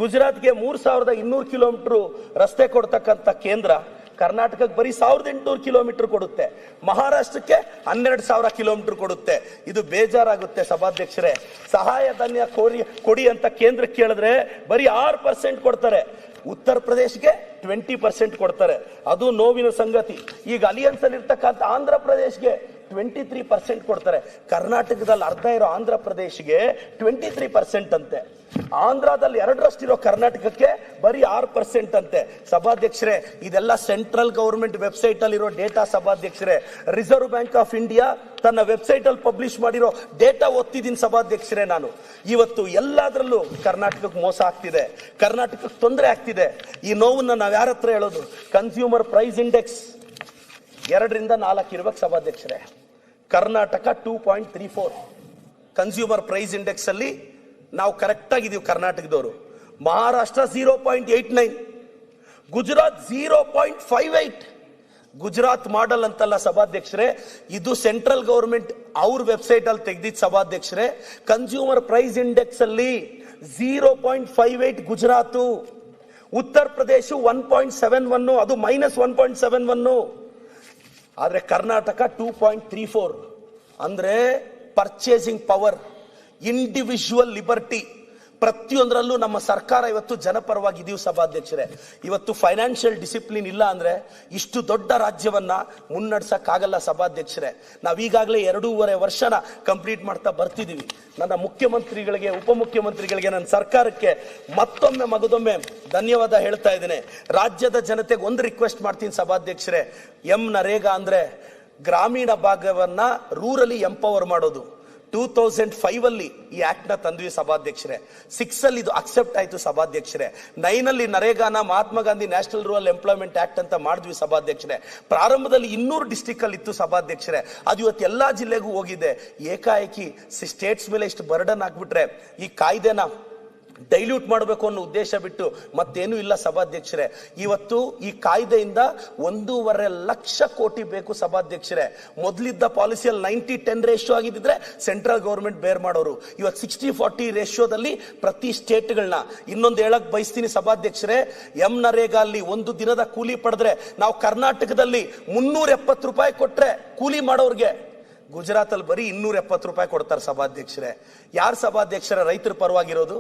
ಗುಜರಾತ್ಗೆ 3200 ಕಿಲೋಮೀಟರ್ ರಸ್ತೆ ಕೊಡ್ತಕ್ಕಂಥ ಕೇಂದ್ರ ಕರ್ನಾಟಕಕ್ಕೆ ಬರೀ 1800 ಕಿಲೋಮೀಟರ್ ಕೊಡುತ್ತೆ, ಮಹಾರಾಷ್ಟ್ರಕ್ಕೆ 12000 ಕಿಲೋಮೀಟರ್ ಕೊಡುತ್ತೆ. ಇದು ಬೇಜಾರಾಗುತ್ತೆ ಸಭಾಧ್ಯಕ್ಷರೇ. ಸಹಾಯಧನ ಕೊಡಿ ಅಂತ ಕೇಂದ್ರಕ್ಕೆ ಕೇಳಿದ್ರೆ ಬರೀ 6% ಕೊಡ್ತಾರೆ, ಉತ್ತರ ಪ್ರದೇಶಕ್ಕೆ 20% ಕೊಡ್ತಾರೆ. ಅದು ನೋವಿನ ಸಂಗತಿ. ಈಗ ಅಲಿಯನ್ಸ್ ಅಲ್ಲಿ ಇರ್ತಕ್ಕಂಥ ಆಂಧ್ರ ಪ್ರದೇಶಗೆ 23% ಕೊಡ್ತಾರೆ. ಕರ್ನಾಟಕದಲ್ಲಿ ಅರ್ಧ ಇರೋ ಆಂಧ್ರ ಪ್ರದೇಶಗೆ 23% ಅಂತೆ. ಆಂಧ್ರದಲ್ಲಿ 2% ಇರೋ ಕರ್ನಾಟಕಕ್ಕೆ ಬರೀ 6% ಅಂತೆ. ಸಭಾಧ್ಯಕ್ಷರೇ, ಇದೆಲ್ಲ ಸೆಂಟ್ರಲ್ ಗವರ್ಮೆಂಟ್ ವೆಬ್ಸೈಟ್ ಅಲ್ಲಿರೋ ಡೇಟಾ ಸಭಾಧ್ಯಕ್ಷರೇ. ರಿಸರ್ವ್ ಬ್ಯಾಂಕ್ ಆಫ್ ಇಂಡಿಯಾ ತನ್ನ ವೆಬ್ಸೈಟ್ ಅಲ್ಲಿ ಪಬ್ಲಿಷ್ ಮಾಡಿರೋ ಡೇಟಾ ಓದ್ತಿದ್ದೀನಿ ಸಭಾಧ್ಯಕ್ಷರೇ. ನಾನು ಇವತ್ತು ಎಲ್ಲದರಲ್ಲೂ ಕರ್ನಾಟಕಕ್ಕೆ ಮೋಸ ಆಗ್ತಿದೆ, ಕರ್ನಾಟಕಕ್ಕೆ ತೊಂದರೆ ಆಗ್ತಿದೆ. ಈ ನೋವನ್ನ ನಾವು ಯಾರ ಹತ್ರ ಹೇಳೋದು? ಕನ್ಸ್ಯೂಮರ್ ಪ್ರೈಸ್ ಇಂಡೆಕ್ಸ್ 2ರಿಂದ 4 ಇರ್ಬೇಕು ಸಭಾಧ್ಯಕ್ಷರೇ. ಕರ್ನಾಟಕ 2.34 ಕನ್ಸ್ಯೂಮರ್ ಪ್ರೈಸ್ ಇಂಡೆಕ್ಸ್ ಅಲ್ಲಿ ನಾವು ಕರೆಕ್ಟ್ ಆಗಿದ್ದೀವಿ ಕರ್ನಾಟಕದವರು. ಮಹಾರಾಷ್ಟ್ರ 0.89, ಗುಜರಾತ್ 0.58. ಗುಜರಾತ್ ಮಾಡೆಲ್ ಅಂತಲ್ಲ ಸಭಾಧ್ಯಕ್ಷರೇ, ಇದು ಸೆಂಟ್ರಲ್ ಗವರ್ಮೆಂಟ್ ಅವ್ರ ವೆಬ್ಸೈಟ್ ಅಲ್ಲಿ ತೆಗೆದಿದ್ದ ಸಭಾಧ್ಯಕ್ಷರೇ. ಕನ್ಸ್ಯೂಮರ್ ಪ್ರೈಸ್ ಇಂಡೆಕ್ಸ್ ಅಲ್ಲಿ 0.58 ಗುಜರಾತ್, ಉತ್ತರ ಪ್ರದೇಶ 1.71, ಅದು -1.71. ಆದ್ರೆ ಕರ್ನಾಟಕ 2.34. ಅಂದ್ರೆ ಪರ್ಚೇಸಿಂಗ್ ಪವರ್, ಇಂಡಿವಿಜುವಲ್ ಲಿಬರ್ಟಿ, ಪ್ರತಿಯೊಂದರಲ್ಲೂ ನಮ್ಮ ಸರ್ಕಾರ ಇವತ್ತು ಜನಪರವಾಗಿದೀವಿ ಸಭಾಧ್ಯಕ್ಷರೇ. ಇವತ್ತು ಫೈನಾನ್ಷಿಯಲ್ ಡಿಸಿಪ್ಲಿನ್ ಇಲ್ಲ ಅಂದ್ರೆ ಇಷ್ಟು ದೊಡ್ಡ ರಾಜ್ಯವನ್ನ ಮುನ್ನಡೆಸಕ್ಕಾಗಲ್ಲ ಸಭಾಧ್ಯಕ್ಷರೇ. ನಾವೀಗಾಗಲೇ 2.5 ವರ್ಷನ ಕಂಪ್ಲೀಟ್ ಮಾಡ್ತಾ ಬರ್ತಿದೀವಿ. ನನ್ನ ಮುಖ್ಯಮಂತ್ರಿಗಳಿಗೆ, ಉಪಮುಖ್ಯಮಂತ್ರಿಗಳಿಗೆ, ನನ್ನ ಸರ್ಕಾರಕ್ಕೆ ಮತ್ತೊಮ್ಮೆ ಮಗದೊಮ್ಮೆ ಧನ್ಯವಾದ ಹೇಳ್ತಾ ಇದ್ದೇನೆ. ರಾಜ್ಯದ ಜನತೆಗೆ ಒಂದು ರಿಕ್ವೆಸ್ಟ್ ಮಾಡ್ತೀನಿ ಸಭಾಧ್ಯಕ್ಷರೇ. ನರೇಗಾ ಅಂದ್ರೆ ಗ್ರಾಮೀಣ ಭಾಗವನ್ನ ರೂರಲಿ ಎಂಪವರ್ ಮಾಡೋದು. 2005 ಅಲ್ಲಿ ಈ ಆಕ್ಟ್ ನ ತಂದ್ವಿ ಸಭಾಧ್ಯಕ್ಷರೇ. 6 ಅಲ್ಲಿ ಇದು ಅಕ್ಸೆಪ್ಟ್ ಆಯ್ತು ಸಭಾಧ್ಯಕ್ಷರೇ. 9 ಅಲ್ಲಿ ನರೇಗಾನ Mahatma Gandhi national rural employment act ಅಂತ ಮಾಡಿದ್ವಿ ಸಭಾಧ್ಯಕ್ಷರೇ. ಪ್ರಾರಂಭದಲ್ಲಿ 200 ಡಿಸ್ಟ್ರಿಕ್ಟ್ ಅಲ್ಲಿ ಇತ್ತು ಸಭಾಧ್ಯಕ್ಷರೇ. ಅದು ಇವತ್ತು ಎಲ್ಲಾ ಜಿಲ್ಲೆಗೂ ಹೋಗಿದೆ. ಏಕಾಏಕಿ ಸ್ಟೇಟ್ಸ್ ಮೇಲೆ ಇಷ್ಟು ಬರ್ಡನ್ ಆಗ್ಬಿಟ್ರೆ ಈ ಕಾಯ್ದೆನ ಡೈಲ್ಯೂಟ್ ಮಾಡಬೇಕು ಅನ್ನೋ ಉದ್ದೇಶ ಬಿಟ್ಟು ಮತ್ತೇನೂ ಇಲ್ಲ ಸಭಾಧ್ಯಕ್ಷರೇ. ಇವತ್ತು ಈ ಕಾಯ್ದೆಯಿಂದ 1.5 ಲಕ್ಷ ಕೋಟಿ ಬೇಕು ಸಭಾಧ್ಯಕ್ಷರೇ. ಮೊದಲಿದ್ದ ಪಾಲಿಸಿಯಲ್ಲಿ 90-10 ರೇಷಿಯೋ ಆಗಿದ್ದಿದ್ರೆ ಸೆಂಟ್ರಲ್ ಗವರ್ಮೆಂಟ್ ಬೇರ್ ಮಾಡೋರು. ಇವತ್ತು 60-40 ರೇಷಿಯೋದಲ್ಲಿ ಪ್ರತಿ ಸ್ಟೇಟ್ಗಳನ್ನ. ಇನ್ನೊಂದು ಹೇಳಕ್ ಬಯಸ್ತೀನಿ ಸಭಾಧ್ಯಕ್ಷರೇ, ನರೇಗಾ ಅಲ್ಲಿ ಒಂದು ದಿನದ ಕೂಲಿ ಪಡೆದ್ರೆ ನಾವು ಕರ್ನಾಟಕದಲ್ಲಿ 370 ರೂಪಾಯಿ ಕೊಟ್ರೆ ಕೂಲಿ ಮಾಡೋರ್ಗೆ, ಗುಜರಾತ್ ಅಲ್ಲಿ ಬರೀ 270 ರೂಪಾಯಿ ಕೊಡ್ತಾರೆ ಸಭಾಧ್ಯಕ್ಷರೇ. ಯಾರು ಸಭಾಧ್ಯಕ್ಷರೇ ರೈತರ ಪರವಾಗಿರೋದು?